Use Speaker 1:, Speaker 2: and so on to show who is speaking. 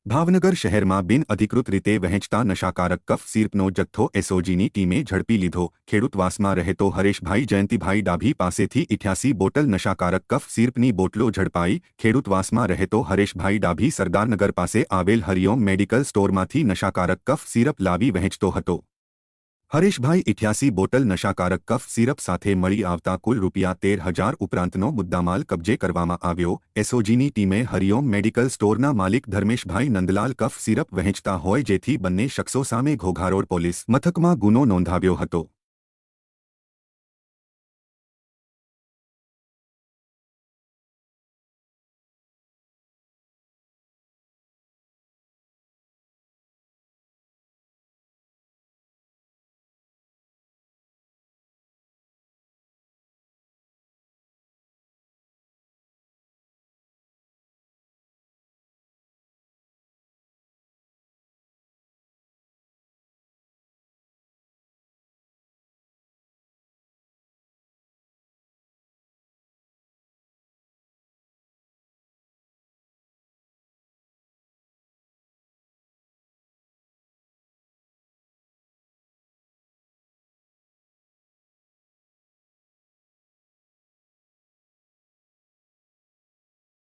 Speaker 1: ભાવનગર શહેરમાં બિનઅધિકૃત રીતે વહેંચતા નશાકારક કફ સિરપનો જથ્થો એસઓજીની ટીમે ઝડપી લીધો। ખેડૂતવાસમાં રહેતો હરેશભાઈ જયંતિભાઈ ડાભી પાસેથી 88 બોટલ નશાકારક કફ સિરપની બોટલો ઝડપાઈ। ખેડૂતવાસમાં રહેતો હરેશભાઈ ડાભી સરદારનગર પાસે આવેલ હરિઓમ મેડિકલ સ્ટોરમાંથી નશાકારક કફ સિરપ લાવી વહેંચતો હતો। હરેશભાઈ 88 બોટલ નશાકારક કફ સિરપ સાથે મળી આવતા કુલ ₹13,000 ઉપરાંતનો મુદ્દામાલ કબજે કરવામાં આવ્યો। એસઓજીની ટીમે હરિઓમ મેડિકલ સ્ટોરના માલિક ધર્મેશભાઈ નંદલાલ કફ સિરપ વહેંચતા હોય જેથી બંને શખ્સો સામે ઘોઘારોડ પોલીસ મથકમાં ગુનો નોંધાવ્યો હતો।